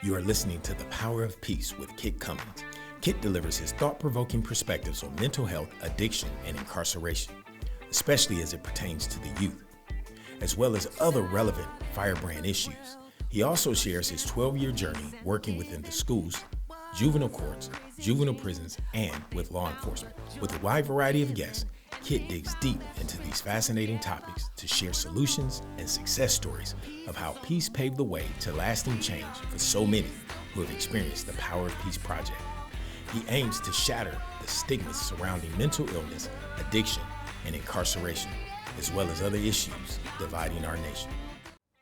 You are listening to The Power of Peace with Kit Cummings. Kit delivers his thought-provoking perspectives on mental health, addiction, and incarceration, especially as it pertains to the youth, as well as other relevant firebrand issues. He also shares his 12-year journey working within the schools, juvenile courts, juvenile prisons, and with law enforcement. With a wide variety of guests, Kit digs deep into these fascinating topics to share solutions and success stories of how peace paved the way to lasting change for so many who have experienced the Power of Peace project. He aims to shatter the stigmas surrounding mental illness, addiction, and incarceration, as well as other issues dividing our nation.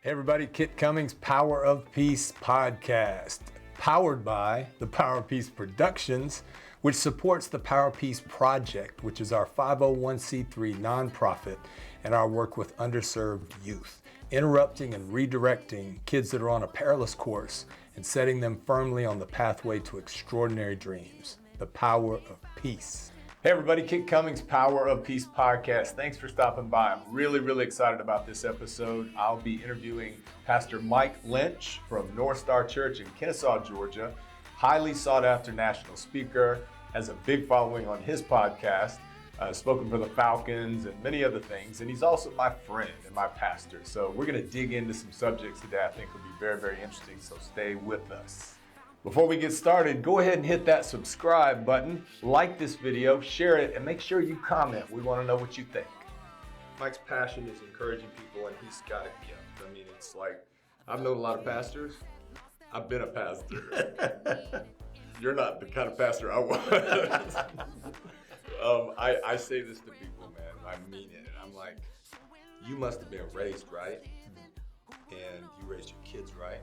Hey everybody, Kit Cummings, Power of Peace podcast, powered by the Power of Peace Productions, which supports the Power of Peace Project, which is our 501c3 nonprofit, and our work with underserved youth, interrupting and redirecting kids that are on a perilous course and setting them firmly on the pathway to extraordinary dreams, the Power of Peace. Hey everybody, Kit Cummings, Power of Peace podcast. Thanks for stopping by. I'm really excited about this episode. I'll be interviewing Pastor Mike Linch from Northstar Church in Kennesaw, Georgia. Highly sought after national speaker, has a big following on his podcast, spoken for the Falcons and many other things. And he's also my friend and my pastor. So we're gonna dig into some subjects today I think will be very interesting, so stay with us. Before we get started, go ahead and hit that subscribe button, like this video, share it, and make sure you comment. We wanna know what you think. Mike's passion is encouraging people, and he's got a gift. I mean, it's like, I've known a lot of pastors. I've been a pastor. You're not the kind of pastor I was. I say this to people, man. I mean it. I'm like, you must have been raised right, and you raised your kids right.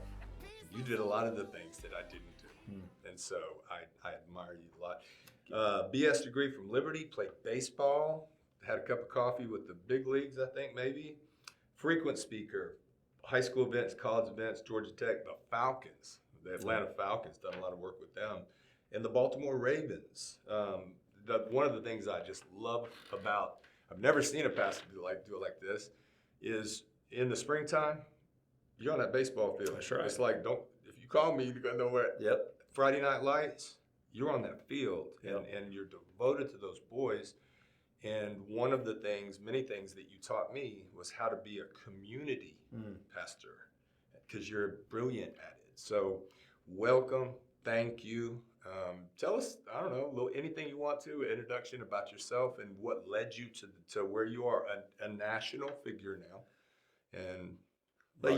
You did a lot of the things that I didn't do, and so I admire you a lot. BS degree from Liberty, played baseball, had a cup of coffee with the big leagues, I think maybe. Frequent speaker. High school events, college events, Georgia Tech, the Falcons, the Atlanta Falcons, done a lot of work with them, and the Baltimore Ravens. One of the things I just love about, I've never seen a pastor do it like this, is in the springtime, you're on that baseball field. That's right. It's like, if you call me, you're gonna know where. Yep. Friday Night Lights, you're on that field, and you're devoted to those boys. And one of the things, many things that you taught me was how to be a community pastor, because you're brilliant at it. So welcome, thank you. Tell us, I don't know, anything you want to, introduction about yourself and what led you to where you are, a national figure now. But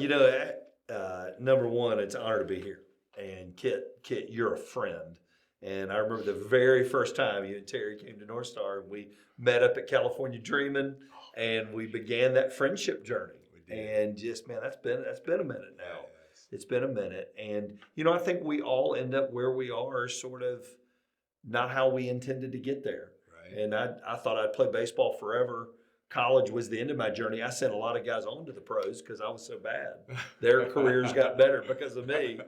number one, it's an honor to be here. And Kit, you're a friend. And I remember the very first time you and Terry came to Northstar, and we met up at California Dreamin', and we began that friendship journey. And just, man, that's been a minute now. Yes. It's been a minute. And, I think we all end up where we are, sort of not how we intended to get there. Right. And I thought I'd play baseball forever. College was the end of my journey. I sent a lot of guys on to the pros because I was so bad. Their careers got better because of me.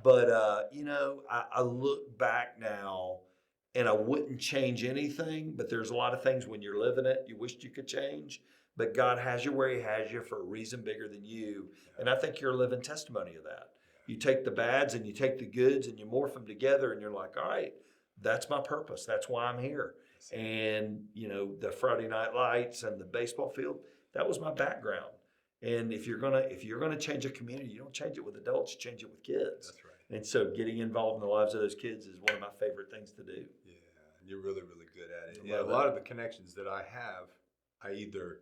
But, I look back now and I wouldn't change anything, but there's a lot of things when you're living it, you wished you could change. But God has you where he has you for a reason bigger than you. And I think you're a living testimony of that. You take the bads and you take the goods and you morph them together and you're like, all right, that's my purpose. That's why I'm here. And, the Friday Night Lights and the baseball field, that was my background. And if you're gonna change a community, you don't change it with adults, you change it with kids. That's right. And so getting involved in the lives of those kids is one of my favorite things to do. Yeah, you're really good at it. Yeah, a lot of the connections that I have, I either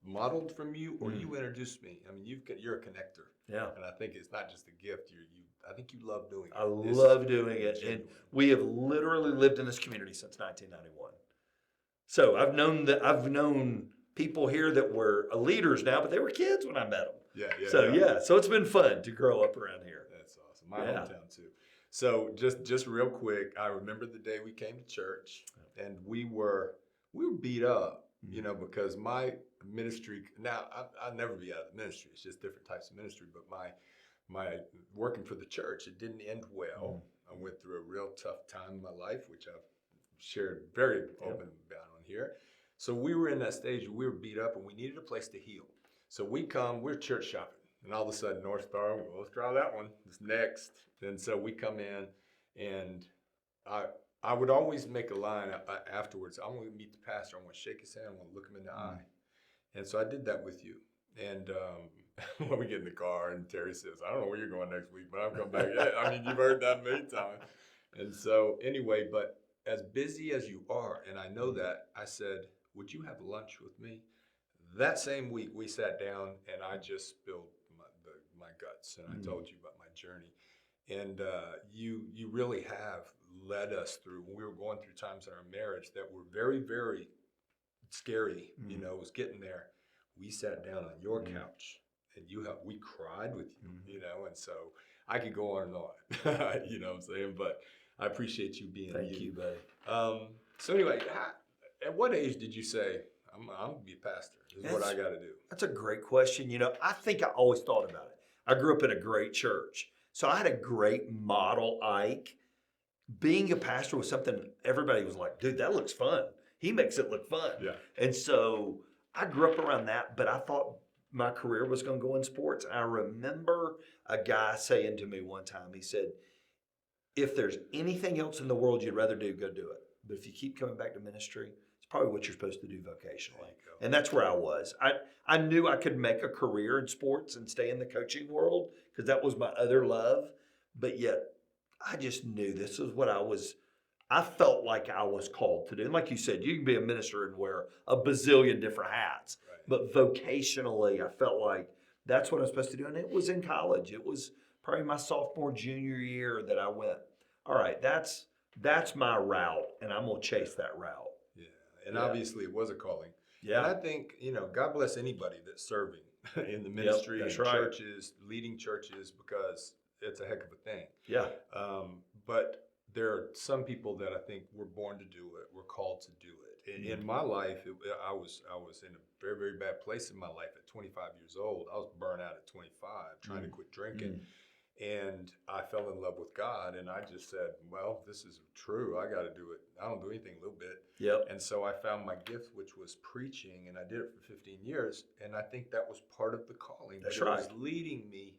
modeled from you or you introduced me. I mean, you're a connector. Yeah. And I think it's not just a gift. I think you love doing it. I love doing it. Genuine. And we have literally lived in this community since 1991. So I've known people here that were leaders now, but they were kids when I met them. So it's been fun to grow up around here. That's awesome. My hometown too. So just real quick, I remember the day we came to church and we were beat up, because my ministry, now I'll never be out of the ministry. It's just different types of ministry, but my working for the church, it didn't end well. I went through a real tough time in my life, which I've shared very open about on here. So we were in that stage where we were beat up and we needed a place to heal. So we're church shopping. And all of a sudden, Northstar, well, let's try that one. It's next. And so we come in, and I would always make a line afterwards. I want to meet the pastor. I want to shake his hand. I want to look him in the eye. And so I did that with you. And when we get in the car, and Terry says, I don't know where you're going next week, but I'm coming back. Yeah, I mean, you've heard that many times. And so anyway, but as busy as you are, and I know that, I said, would you have lunch with me? That same week, we sat down, and I just spilled my guts, and I told you about my journey. And you really have led us through, when we were going through times in our marriage that were very, very scary, you know, it was getting there. We sat down on your couch, and we cried with you, you know, and so I could go on and on, you know what I'm saying? But I appreciate you being Thank you, buddy. So anyway, at what age did you say, I'm going to be a pastor? This is what I got to do. That's a great question. You know, I think I always thought about it. I grew up in a great church. So I had a great model, Ike. Being a pastor was something everybody was like, dude, that looks fun. He makes it look fun. Yeah. And so I grew up around that, but I thought my career was going to go in sports. And I remember a guy saying to me one time, he said, if there's anything else in the world you'd rather do, go do it. But if you keep coming back to ministry, it's probably what you're supposed to do vocationally. And that's where I was. I knew I could make a career in sports and stay in the coaching world because that was my other love. But yet I just knew this was what I felt like I was called to do. And like you said, you can be a minister and wear a bazillion different hats. Right. But vocationally, I felt like that's what I was supposed to do. And it was in college. It was probably my sophomore, junior year that I went, all right, that's my route, and I'm going to chase that route. Yeah, and obviously it was a calling. Yeah. And I think, you know, God bless anybody that's serving in the ministry and churches, leading churches, because it's a heck of a thing. Yeah. But there are some people that I think were born to do it, were called to do it. In my life, I was in a very, very bad place in my life at 25 years old. I was burned out at 25, trying to quit drinking. And I fell in love with God, and I just said, well, this is true. I got to do it. I don't do anything a little bit. Yep. And so I found my gift, which was preaching, and I did it for 15 years. And I think that was part of the calling. That's right. It was leading me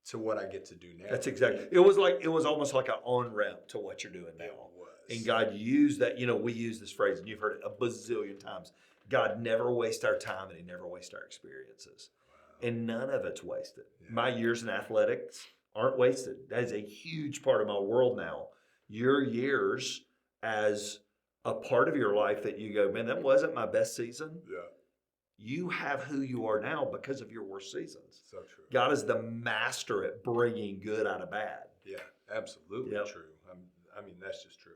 to what I get to do now. That's exactly. It was almost like an on-ramp to what you're doing now. It was. And God used that. You know, we use this phrase, and you've heard it a bazillion times. God never wastes our time, and He never wastes our experiences. Wow. And none of it's wasted. Yeah. My years in athletics aren't wasted. That is a huge part of my world now. Your years as a part of your life that you go, man, that wasn't my best season. Yeah. You have who you are now because of your worst seasons. So true. God is the master at bringing good out of bad. Yeah, absolutely true. I mean, that's just true.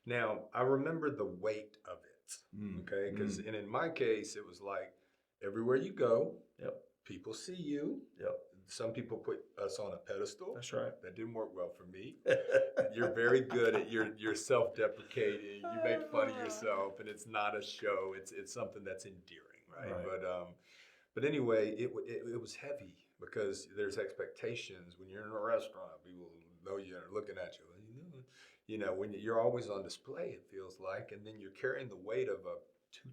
Now, I remember the weight of it, okay? Because and in my case, it was like everywhere you go, people see you. Yep. Some people put us on a pedestal. That's right. That didn't work well for me. You're very good at you're self-deprecating. You make fun of yourself, and it's not a show. It's something that's endearing, right? But anyway, it was heavy because there's expectations when you're in a restaurant. People know you're looking at you. You know, when you're always on display, it feels like, and then you're carrying the weight of a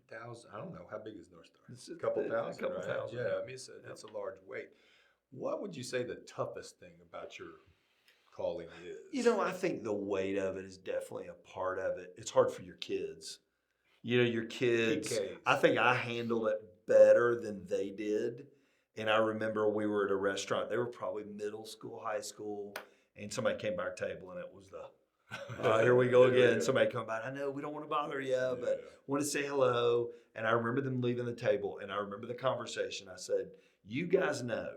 2,000. I don't know how big is Northstar. It's a couple thousand. A couple thousand. Yeah, I mean it's a large weight. What would you say the toughest thing about your calling is? You know, I think the weight of it is definitely a part of it. It's hard for your kids. You know, your kids, I think I handled it better than they did. And I remember we were at a restaurant. They were probably middle school, high school, and somebody came by our table, and it was here we go again. Somebody come by. I know we don't want to bother you, but want to say hello. And I remember them leaving the table, and I remember the conversation. I said, you guys know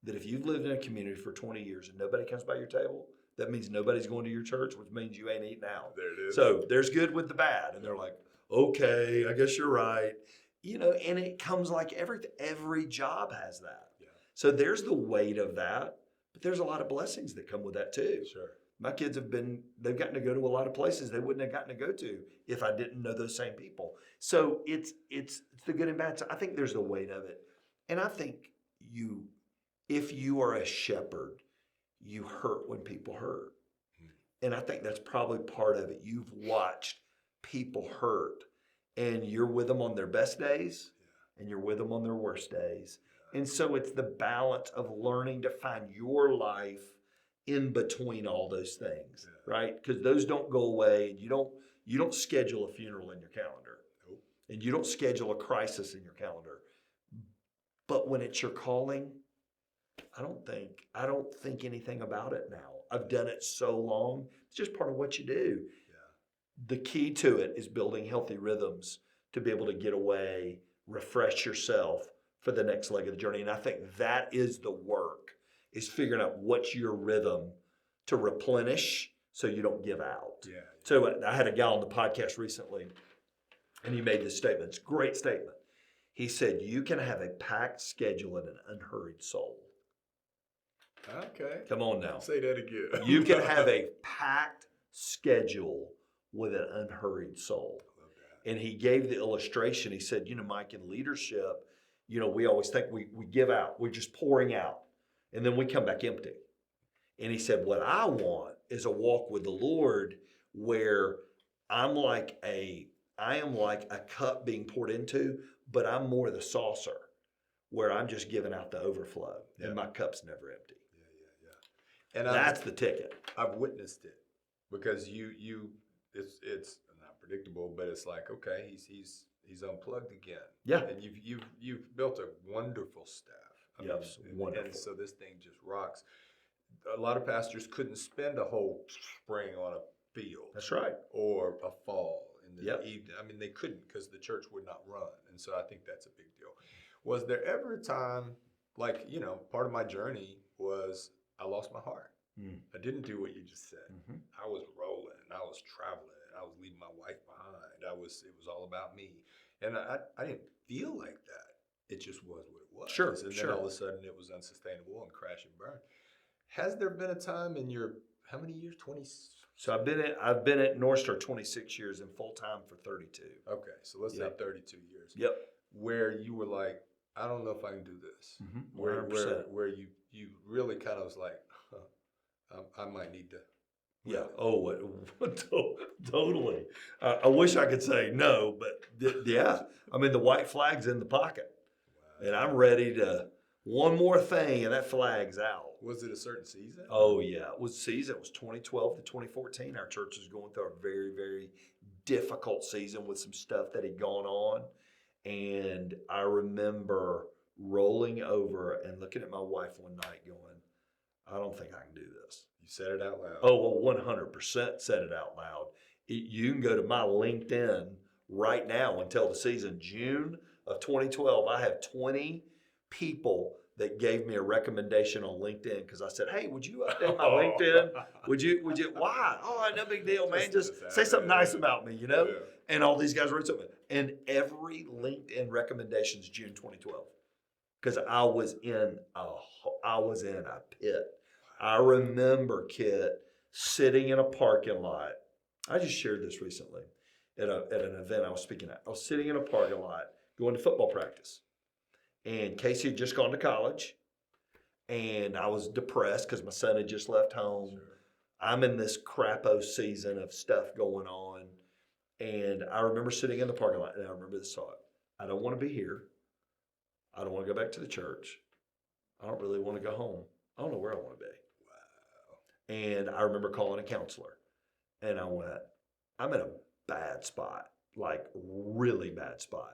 that if you've lived in a community for 20 years and nobody comes by your table, that means nobody's going to your church, which means you ain't eating out. There it is. So there's good with the bad. And they're like, okay, I guess you're right. You know, and it comes like every job has that. Yeah. So there's the weight of that, but there's a lot of blessings that come with that too. Sure. My kids they've gotten to go to a lot of places they wouldn't have gotten to go to if I didn't know those same people. So it's the good and bad. So I think there's the weight of it. And I think if you are a shepherd, you hurt when people hurt. And I think that's probably part of it. You've watched people hurt, and you're with them on their best days, and you're with them on their worst days. And so it's the balance of learning to find your life in between all those things, right? Because those don't go away. And you don't schedule a funeral in your calendar. Nope. And you don't schedule a crisis in your calendar. But when it's your calling, I don't think anything about it now. I've done it so long. It's just part of what you do. Yeah. The key to it is building healthy rhythms to be able to get away, refresh yourself for the next leg of the journey. And I think that is the work, is figuring out what's your rhythm to replenish so you don't give out. Yeah. So I had a guy on the podcast recently, and he made this statement. It's a great statement. He said, you can have a packed schedule and an unhurried soul. Okay. Come on now. Say that again. You can have a packed schedule with an unhurried soul. Love that. And he gave the illustration. He said, Mike, in leadership, we always think we give out. We're just pouring out. And then we come back empty. And he said, what I want is a walk with the Lord where I am like a cup being poured into, but I'm more the saucer, where I'm just giving out the overflow, and my cup's never empty. And that's the ticket. I've witnessed it, because it's not predictable, but it's like, okay, he's unplugged again. Yeah. And you've built a wonderful staff. Wonderful. And so this thing just rocks. A lot of pastors couldn't spend a whole spring on a field. That's right. Or a fall in the Yep. evening. I mean, they couldn't, because the church would not run. And so I think that's a big deal. Was there ever a time, like, part of my journey was I lost my heart. I didn't do what you just said. Mm-hmm. I was rolling, I was traveling, I was leaving my wife behind. It was all about me. And I didn't feel like that. It just was what it was. Sure, And sure. then all of a sudden it was unsustainable and crash and burn. Has there been a time in your, how many years? 20? So I've been at Northstar 26 years and full time for 32. Okay, so let's say 32 years. Yep. Where you were like, I don't know if I can do this. 100%. Where you really kind of was like, I might need to. Yeah. Oh, totally. I wish I could say no, but yeah. I mean, the white flag's in the pocket, and I'm ready to one more thing, and that flag's out. Was it a certain season? Oh yeah, it was season. It was 2012 to 2014. Our church was going through a very, very difficult season with some stuff that had gone on, and I remember rolling over and looking at my wife one night, going, "I don't think I can do this." You said it out loud. Oh, well, 100% said it out loud. You can go to my LinkedIn right now and tell the season, June of 2012, I have 20 people that gave me a recommendation on LinkedIn, because I said, hey, would you update my LinkedIn? Would you, why? Oh, no big deal, man. Just say something nice about me, Yeah. And all these guys wrote something. And every LinkedIn recommendation is June 2012, because I was in a pit. I remember, Kit, sitting in a parking lot. I just shared this recently at an event I was speaking at. I was sitting in a parking lot going to football practice. And Casey had just gone to college. And I was depressed because my son had just left home. Sure. I'm in this crapo season of stuff going on. And I remember sitting in the parking lot, and I remember this thought. I don't want to be here. I don't want to go back to the church. I don't really want to go home. I don't know where I want to be. And I remember calling a counselor, and I went, I'm in a bad spot, like really bad spot.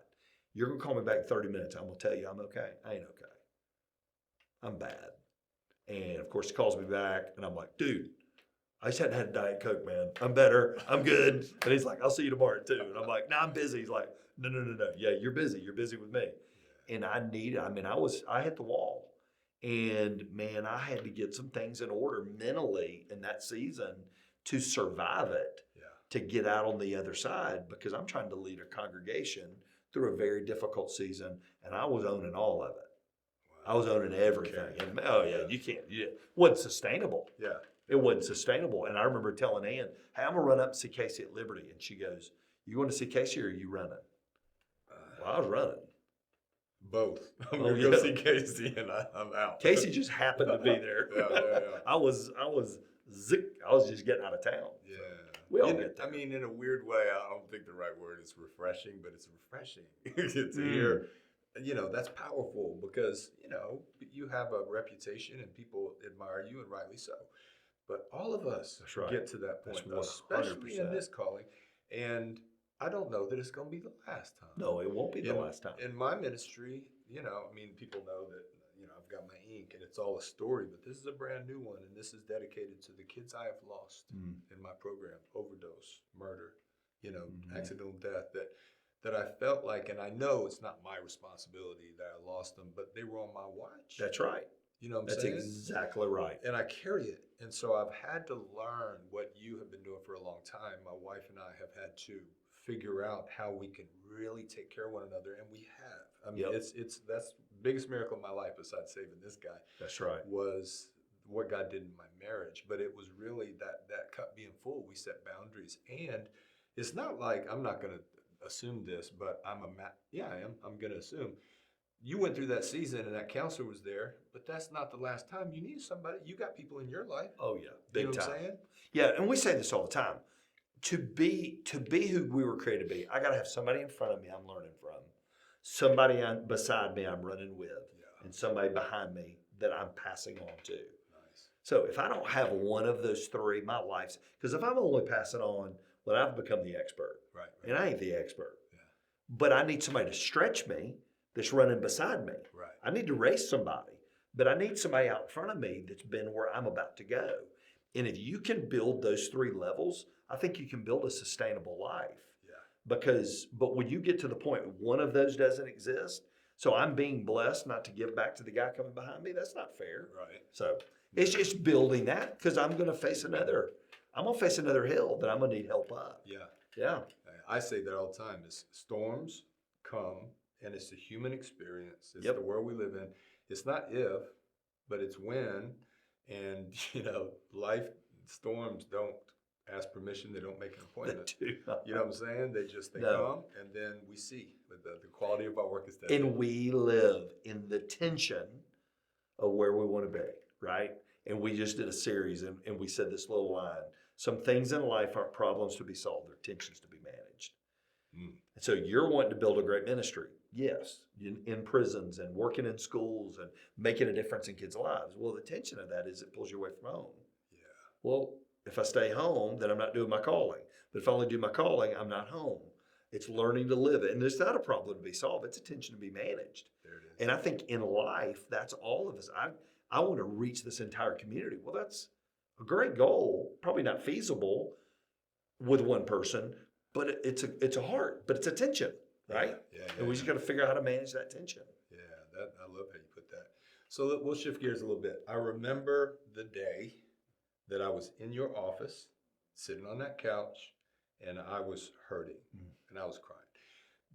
You're going to call me back in 30 minutes. I'm going to tell you I'm okay. I ain't okay. I'm bad. And of course, he calls me back, and I'm like, dude, I just hadn't had a Diet Coke, man. I'm better. I'm good. And he's like, I'll see you tomorrow too. And I'm like, no, I'm busy. He's like, no. Yeah, you're busy. You're busy with me. And I hit the wall. And man, I had to get some things in order mentally in that season to survive it, to get out on the other side, because I'm trying to lead a congregation through a very difficult season, and I was owning all of it. Wow. I was owning everything. Okay. And, it wasn't sustainable. Yeah. It wasn't sustainable. And I remember telling Ann, hey, I'm going to run up and see Casey at Liberty. And she goes, you going to see Casey, or are you running? Well, I was running. Both. I'm going to go see Casey, and I'm out. Casey just happened to be there. Yeah. I was just getting out of town. Yeah. We all get there. I mean, in a weird way, I don't think the right word is refreshing, but it's refreshing to hear that's powerful because, you have a reputation and people admire you, and rightly so. But all of us That's right. get to that That's point, especially in 100%. this calling. And I don't know that it's going to be the last time. No, it won't be the last time. In my ministry, people know that, I've got my ink and it's all a story, but this is a brand new one. And this is dedicated to the kids I have lost in my program: overdose, murder, accidental death, that I felt like, and I know it's not my responsibility that I lost them, but they were on my watch. That's right. You know what I'm That's saying? exactly right. And I carry it. And so I've had to learn what you have been doing for a long time. My wife and I have had to figure out how we can really take care of one another, and we have. I mean, that's the biggest miracle of my life, besides saving this guy. That's right. Was what God did in my marriage. But it was really that cup being full. We set boundaries, and it's not like, I'm not going to assume this, but I am. I'm going to assume. You went through that season and that counselor was there, but that's not the last time. You need somebody. You got people in your life. Oh yeah, big time. What I'm saying? Yeah, and we say this all the time. To be who we were created to be, I got to have somebody in front of me I'm learning from, somebody beside me I'm running with, and somebody behind me that I'm passing on to. Nice. So if I don't have one of those three, my life's, because if I'm only passing on, well, I've become the expert, right. And I ain't the expert. Yeah. But I need somebody to stretch me that's running beside me. Right. I need to race somebody, but I need somebody out in front of me that's been where I'm about to go. And if you can build those three levels, I think you can build a sustainable life. Yeah. But when you get to the point one of those doesn't exist, so I'm being blessed not to give back to the guy coming behind me, that's not fair. Right. So it's just building that, because I'm going to face another hill that I'm going to need help up. Yeah. Yeah. I say that all the time. Is storms come, and it's a human experience. It's Yep. the world we live in. It's not if, but it's when. And, life storms don't ask permission. They don't make an appointment. You know what I'm saying? They come, and then we see the quality of our work is that. And we live in the tension of where we want to be, right? And we just did a series, and we said this little line: some things in life aren't problems to be solved, they're tensions to be managed. And so you're wanting to build a great ministry. Yes, in prisons and working in schools and making a difference in kids' lives. Well, the tension of that is it pulls you away from home. Yeah. Well, if I stay home, then I'm not doing my calling. But if I only do my calling, I'm not home. It's learning to live it. And it's not a problem to be solved. It's a tension to be managed. There it is. And I think in life, that's all of us. I want to reach this entire community. Well, that's a great goal, probably not feasible with one person, but it's a heart, but it's a tension, right? Yeah. And we just got to figure out how to manage that tension. Yeah, I love how you put that. So we'll shift gears a little bit. I remember the day that I was in your office, sitting on that couch, and I was hurting, and I was crying.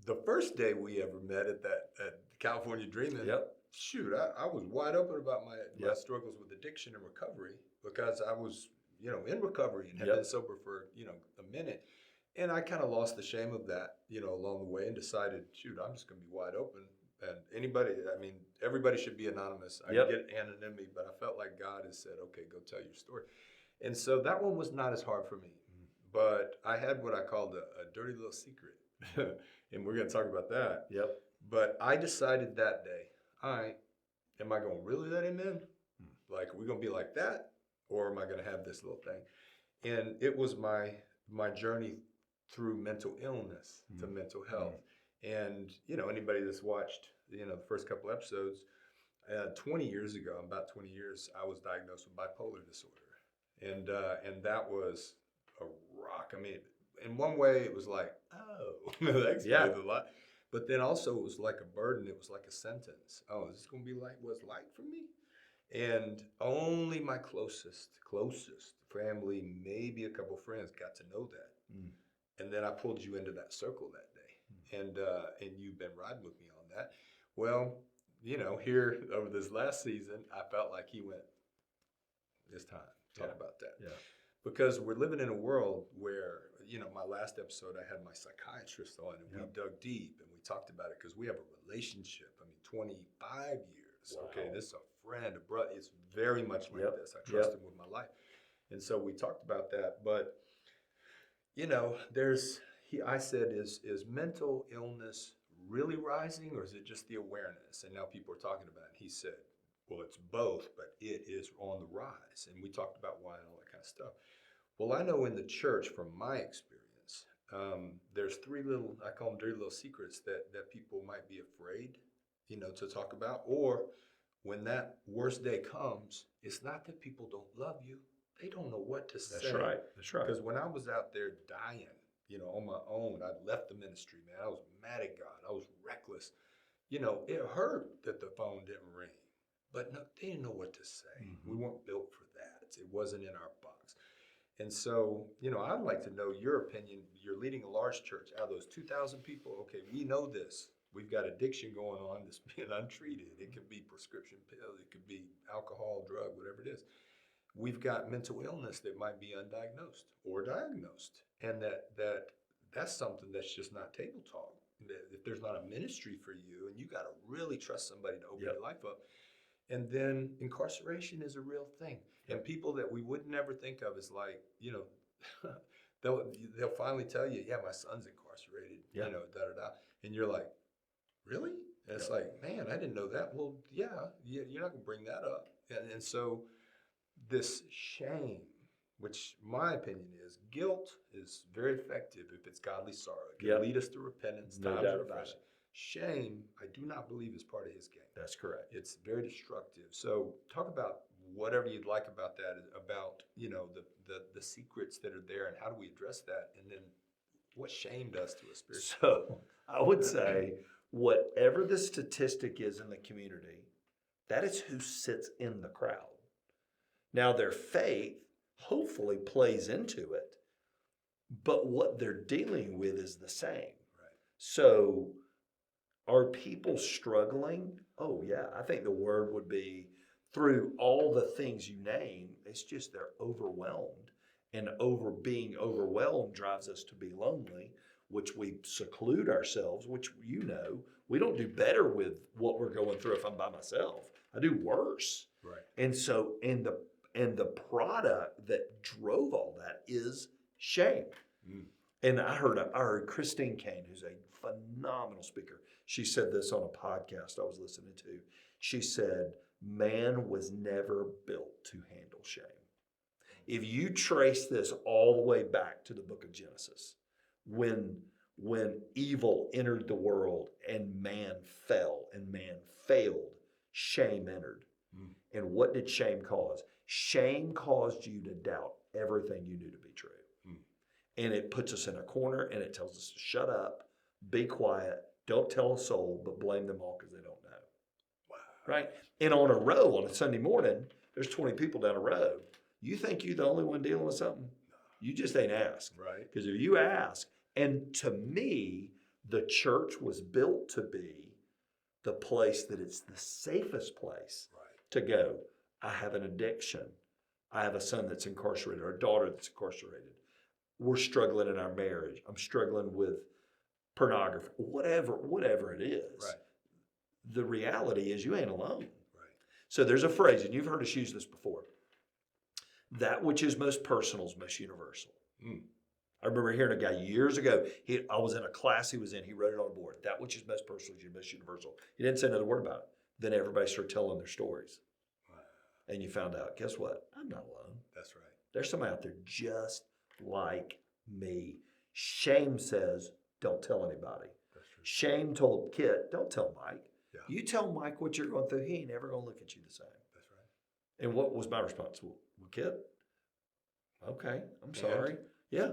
The first day we ever met at California Dreaming, shoot, I was wide open about my struggles with addiction and recovery, because I was, in recovery and had been sober for, a minute. And I kind of lost the shame of that, along the way, and decided, shoot, I'm just going to be wide open. And everybody should be anonymous. I get anonymity, but I felt like God has said, okay, go tell your story. And so that one was not as hard for me. But I had what I called a dirty little secret. And we're going to talk about that. Yep. But I decided that day, all right, am I going to really let him in? Like, are we going to be like that? Or am I going to have this little thing? And it was my journey through mental illness to mental health. And, anybody that's watched, the first couple episodes, 20 years ago, about 20 years, I was diagnosed with bipolar disorder. And that was a rock. I mean, in one way it was like, oh, that explains a lot. But then also it was like a burden. It was like a sentence. Oh, is this going to be like what it's like for me? And only my closest family, maybe a couple friends, got to know that. And then I pulled you into that circle that day. And you've been riding with me on that. Well, here over this last season, I felt like he went, it's time. Talk about that. Yeah. Because we're living in a world where, my last episode, I had my psychiatrist on, and we dug deep and we talked about it, because we have a relationship. 25 years. Wow. Okay, this is a friend, a brother. It's very much like this. I trust him with my life. And so we talked about that. But, I said, is mental illness really rising, or is it just the awareness? And now people are talking about it. He said, well, it's both, but it is on the rise. And we talked about why and all that kind of stuff. Well, I know in the church, from my experience, there's I call them dirty little secrets that people might be afraid, to talk about. Or when that worst day comes, it's not that people don't love you. They don't know what to say. That's right. That's right. Because when I was out there dying, on my own, I left the ministry, man. I was mad at God. I was reckless. It hurt that the phone didn't ring. But no, they didn't know what to say. Mm-hmm. We weren't built for that. It wasn't in our box. And so, I'd like to know your opinion. You're leading a large church. Out of those 2,000 people, okay, we know this. We've got addiction going on that's being untreated. It could be prescription pills. It could be alcohol, drug, whatever it is. We've got mental illness that might be undiagnosed or diagnosed. And that's something that's just not table talk. If there's not a ministry for you, and you got to really trust somebody to open your life up. And then incarceration is a real thing. And people that we would never think of as like, they'll finally tell you, yeah, my son's incarcerated, da-da-da. And you're like, really? And it's like, man, I didn't know that. Well, yeah, you're not going to bring that up. And so this shame, which my opinion is, guilt is very effective if it's godly sorrow. It can lead us to repentance, no times doubt of about refreshing. it. Shame, I do not believe is part of his game. That's correct. It's very destructive. So talk about whatever you'd like about that, about the secrets that are there, and how do we address that, and then what shame does to us spiritually. So I would say whatever the statistic is in the community, that is who sits in the crowd. Now their faith hopefully plays into it, but what they're dealing with is the same. Right. So are people struggling? Oh yeah, I think the word would be, through all the things you name, it's just they're overwhelmed, and being overwhelmed drives us to be lonely, which we seclude ourselves, which we don't do better with what we're going through if I'm by myself. I do worse. Right. And so, and the product that drove all that is shame. Mm. And I heard Christine Kane, who's a phenomenal speaker. She said this on a podcast I was listening to. She said, man was never built to handle shame. If you trace this all the way back to the book of Genesis, when evil entered the world and man fell and man failed, shame entered. Mm. And what did shame cause? Shame caused you to doubt everything you knew to be true. Mm. And it puts us in a corner, and it tells us to shut up, be quiet, don't tell a soul, but blame them all because they don't know. Wow. Right? And on a Sunday morning, there's 20 people down a row. You think you're the only one dealing with something? No. You just ain't asked. Right. Because if you ask, and to me, the church was built to be the place that it's the safest place to go. I have an addiction. I have a son that's incarcerated or a daughter that's incarcerated. We're struggling in our marriage. I'm struggling with pornography, whatever it is. Right. The reality is you ain't alone. Right. So there's a phrase, and you've heard us use this before. That which is most personal is most universal. Mm. I remember hearing a guy years ago, I was in a class he was in, he wrote it on a board. That which is most personal is most universal. He didn't say another word about it. Then everybody started telling their stories. Wow. And you found out, guess what? I'm not alone. That's right. There's somebody out there just like me. Shame says, don't tell anybody. That's true. Shame told Kit, don't tell Mike. Yeah. You tell Mike what you're going through, he ain't ever going to look at you the same. That's right. And what was my response? Well, Kit, okay, I'm sorry. Yeah.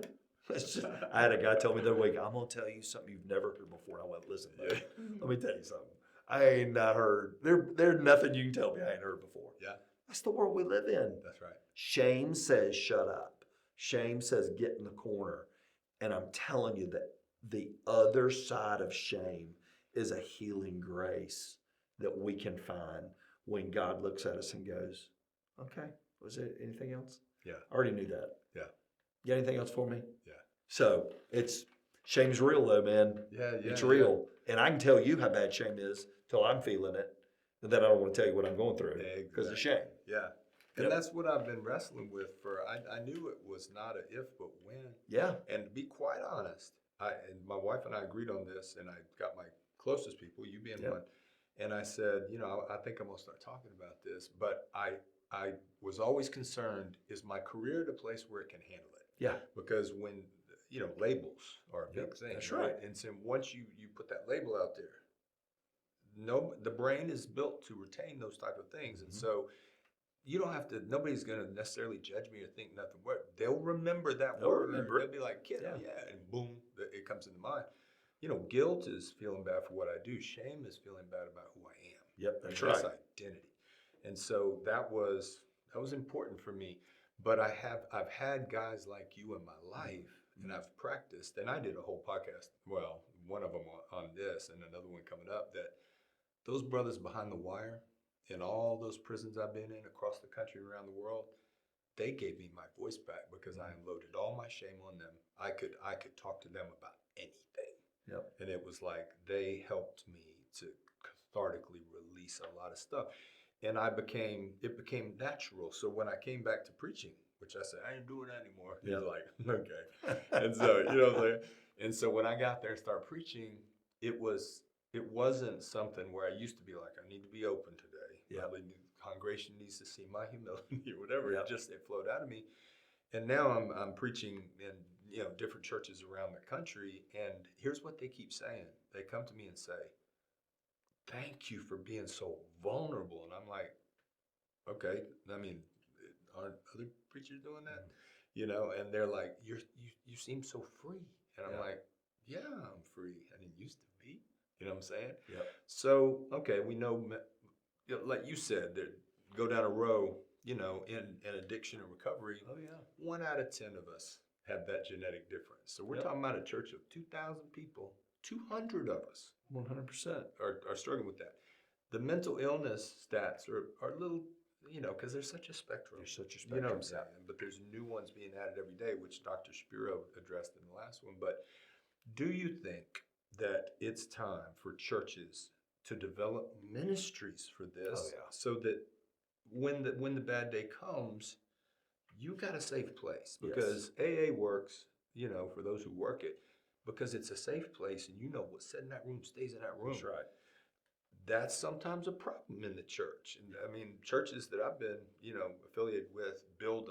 I had a guy tell me the other week, I'm going to tell you something you've never heard before. And I went, listen, buddy, let me tell you something. I ain't not heard. There's nothing you can tell me I ain't heard before. Yeah. That's the world we live in. That's right. Shame says shut up. Shame says get in the corner. And I'm telling you that the other side of shame is a healing grace that we can find when God looks at us and goes, okay, was there anything else? Yeah. I already knew that. Yeah. You got anything else for me? Yeah. So shame's real though, man. Yeah. It's real. Yeah. And I can tell you how bad shame is till I'm feeling it. And then I don't want to tell you what I'm going through because of shame. Yeah. And that's what I've been wrestling with I knew it was not an if, but when. Yeah. And to be quite honest, and my wife and I agreed on this, and I got my closest people, you being one. And I said, I think I'm gonna start talking about this, but I was always concerned, is my career at a place where it can handle it? Yeah. Because when, labels are a big thing. That's right. And so once you put that label out there, the brain is built to retain those type of things. And so you don't have to, nobody's going to necessarily judge me or think nothing. They'll remember that word. remember They'll be like, kid, and boom, it comes into mind. Guilt is feeling bad for what I do. Shame is feeling bad about who I am. Yep, that's right. That's identity. And so that was important for me. But I've had guys like you in my life, and I've practiced, and I did a whole podcast, well, one of them on this and another one coming up, that those brothers behind the wire in all those prisons I've been in across the country, around the world, they gave me my voice back because I unloaded all my shame on them. I could talk to them about anything. Yep. And it was like they helped me to cathartically release a lot of stuff. And it became natural. So when I came back to preaching, which I said, I ain't doing that anymore. He's like, okay. And so, what I'm saying? And so when I got there and started preaching, it wasn't something where I used to be like, I need to be open today. Yeah. The congregation needs to see my humility or whatever. Yeah. It flowed out of me. And now I'm preaching in different churches around the country, and here's what they keep saying. They come to me and say, thank you for being so vulnerable. And I'm like, okay, I mean, aren't other preachers doing that? And they're like, you seem so free. And I'm like, yeah, I'm free. I didn't used to be. You know what I'm saying? Yep. So, okay, we know, like you said, that go down a row, in addiction and recovery. Oh, yeah. 1 out of 10 of us have that genetic difference. So we're talking about a church of 2,000 people, 200 of us 100% are struggling with that. The mental illness stats are a little, because there's such a spectrum. There's such a You know spectrum, what I'm saying? But there's new ones being added every day, which Dr. Spiro addressed in the last one. But do you think that it's time for churches to develop ministries for this, so that when the bad day comes, you got a safe place? Because AA works, for those who work it, because it's a safe place, and what's said in that room stays in that room. That's right. That's sometimes a problem in the church. And I mean, churches that I've been, affiliated with build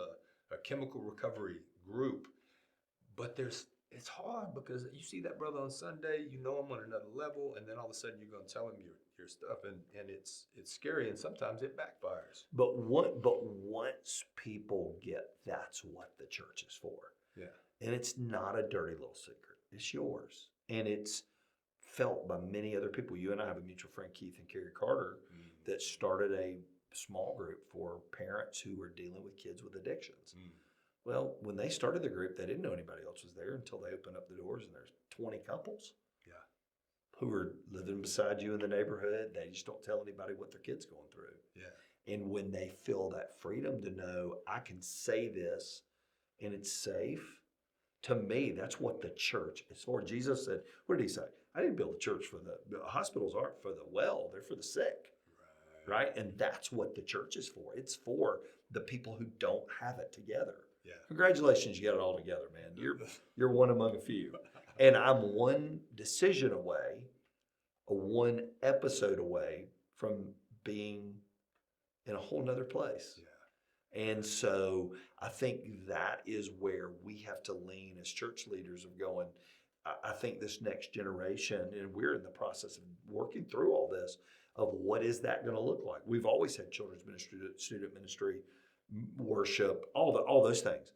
a chemical recovery group, but it's hard because you see that brother on Sunday, him on another level, and then all of a sudden you're going to tell him your stuff, and it's scary, and sometimes it backfires. But once people get that's what the church is for. Yeah. And it's not a dirty little secret. It's yours. And it's felt by many other people. You and I have a mutual friend, Keith and Carrie Carter, that started a small group for parents who are dealing with kids with addictions. Well, when they started the group, they didn't know anybody else was there until they opened up the doors, and there's 20 couples who are living beside you in the neighborhood. They just don't tell anybody what their kid's going through. Yeah. And when they feel that freedom to know, I can say this and it's safe, to me, that's what the church is for. Jesus said, what did he say? I didn't build a church for the hospitals aren't for the well, they're for the sick. Right? And that's what the church is for. It's for the people who don't have it together. Yeah. Congratulations, you got it all together, man. You're one among a few. And I'm one decision away, one episode away from being in a whole nother place. Yeah. And so I think that is where we have to lean as church leaders of going, I think this next generation, and we're in the process of working through all this, of what is that going to look like? We've always had children's ministry, student ministry, worship, all those things.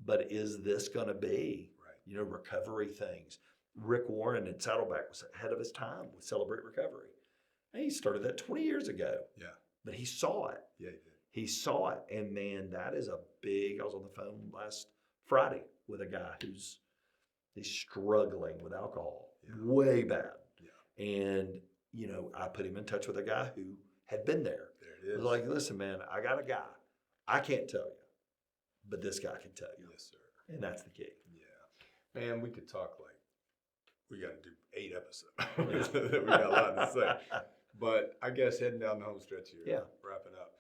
But is this going to be, recovery things? Rick Warren in Saddleback was ahead of his time with Celebrate Recovery. And he started that 20 years ago. Yeah. But he saw it. Yeah, he did. He saw it. And man, that is a big, I was on the phone last Friday with a guy he's struggling with alcohol, way bad. Yeah. And, I put him in touch with a guy who had been there. There it is. Was like, listen, man, I got a guy. I can't tell you, but this guy can tell you. Yes, sir. And that's the key. Yeah. Man, we could talk we got to do 8 episodes. We got a lot to say. But I guess heading down the home stretch here, wrapping up.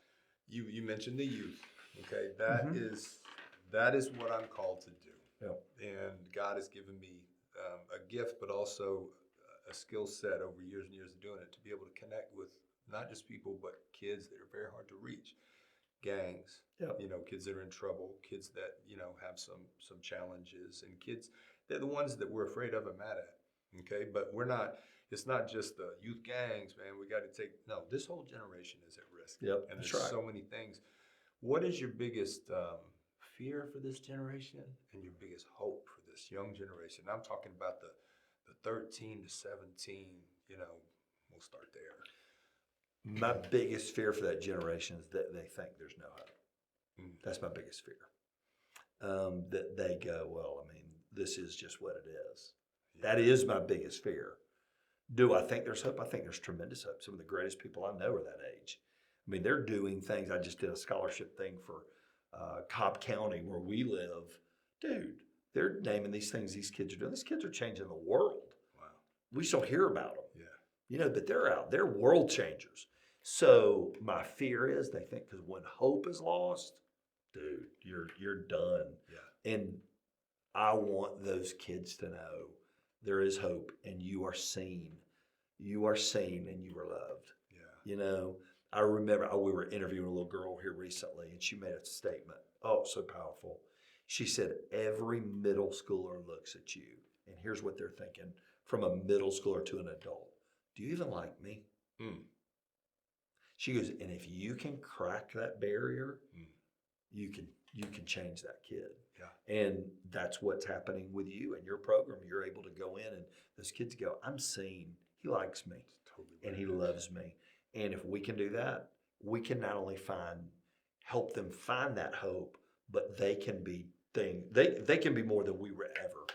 You mentioned the youth. Okay, that is what I'm called to do. Yep. And God has given me a gift, but also a skill set over years and years of doing it to be able to connect with not just people, but kids that are very hard to reach. Gangs, kids that are in trouble, kids that, have some challenges, and kids, they're the ones that we're afraid of and mad at. Okay, but it's not just the youth gangs, man. We got to this whole generation is at risk. Yep, And there's that's right. so many things. What is your biggest fear for this generation and your biggest hope for this young generation? I'm talking about the 13 to 17, we'll start there. My biggest fear for that generation is that they think there's no hope. That's my biggest fear. That they go, well, I mean, this is just what it is. Yeah. That is my biggest fear. Do I think there's hope? I think there's tremendous hope. Some of the greatest people I know are that age. I mean, they're doing things. I just did a scholarship thing for Cobb County where we live. Dude, they're naming these things these kids are doing. These kids are changing the world. Wow. We just don't hear about them. Yeah. But they're out. They're world changers. So my fear is they think because when hope is lost, dude, you're done. Yeah. And I want those kids to know there is hope and you are seen. You are seen and you are loved. Yeah. I remember we were interviewing a little girl here recently and she made a statement. Oh, so powerful. She said, every middle schooler looks at you and here's what they're thinking from a middle schooler to an adult. Do you even like me? She goes, and if you can crack that barrier, you can change that kid. Yeah. And that's what's happening with you and your program. You're able to go in and those kids go, I'm seen. He likes me. Totally. And he loves me. And if we can do that, we can not only help them find that hope, but they can be they can be more than we were ever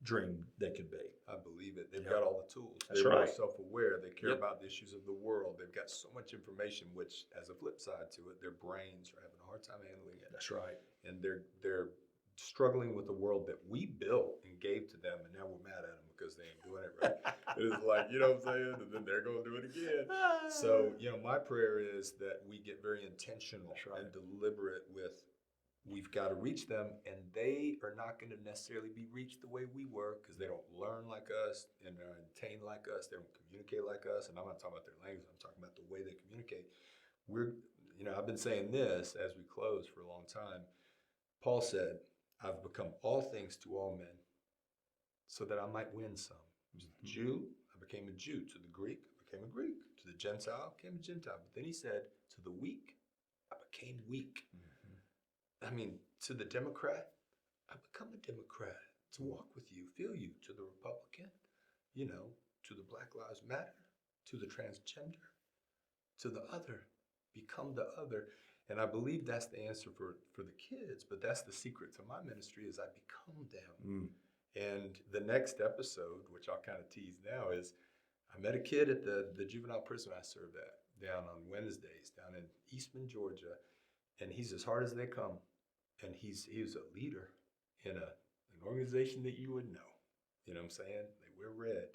dreamed they could be. I believe it. They've got all the tools. That's They're right. more self-aware. They care about the issues of the world. They've got so much information, which has a flip side to it. Their brains are having a hard time handling it. That's right. And they're struggling with the world that we built and gave to them, and now we're mad at them because they ain't doing it right. It's like, you know what I'm saying? And then they're going to do it again. So, my prayer is that we get very intentional and deliberate with we've got to reach them, and they are not going to necessarily be reached the way we were because they don't learn like us and they're entertained like us. They don't communicate like us. And I'm not talking about their language. I'm talking about the way they communicate. I've been saying this as we close for a long time. Paul said, I've become all things to all men so that I might win some. I was a Jew, I became a Jew. To the Greek, I became a Greek. To the Gentile, I became a Gentile. But then he said, to the weak, I became weak. I mean, to the Democrat, I become a Democrat to walk with you, feel you. To the Republican, to the Black Lives Matter, to the transgender, to the other, become the other. And I believe that's the answer for the kids, but that's the secret to my ministry is I become them. And the next episode, which I'll kind of tease now, is I met a kid at the juvenile prison I served at down on Wednesdays down in Eastman, Georgia, and he's as hard as they come. And he was a leader in an organization that you would know. You know what I'm saying? They wear red.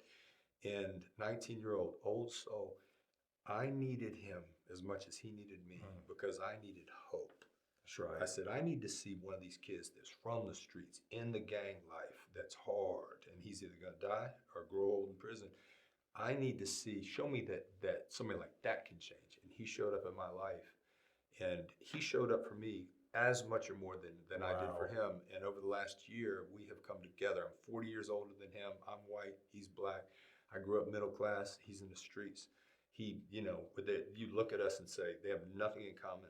And 19-year-old, old soul, I needed him as much as he needed me because I needed hope. That's right. I said, I need to see one of these kids that's from the streets, in the gang life, that's hard, and he's either going to die or grow old in prison. I need to show me that somebody like that can change. And he showed up in my life. And he showed up for me as much or more than I did for him. And over the last year, we have come together. I'm 40 years older than him. I'm white. He's black. I grew up middle class. He's in the streets. You look at us and say, they have nothing in common.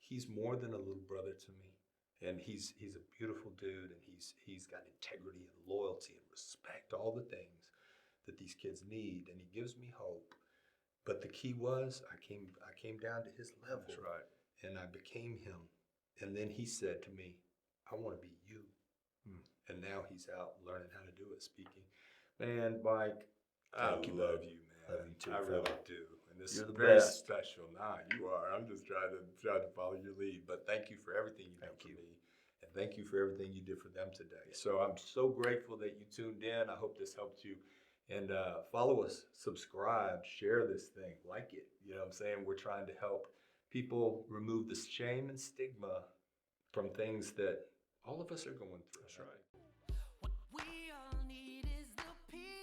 He's more than a little brother to me. And he's a beautiful dude. And he's got integrity and loyalty and respect, all the things that these kids need. And he gives me hope. But the key was I came down to his level. That's right. And I became him. And then he said to me, I want to be you. And now he's out learning how to do it, speaking. Man, Mike, I love you, man. Love you too, I really do. And this You're is the very best. special. Nah, you are. I'm just trying to follow your lead. But thank you for everything you did for me. And thank you for everything you did for them today. So I'm so grateful that you tuned in. I hope this helped you. And follow us, subscribe, share this thing, like it. You know what I'm saying? We're trying to help people remove the shame and stigma from things that all of us are going through. That's right. What we all need is the peace.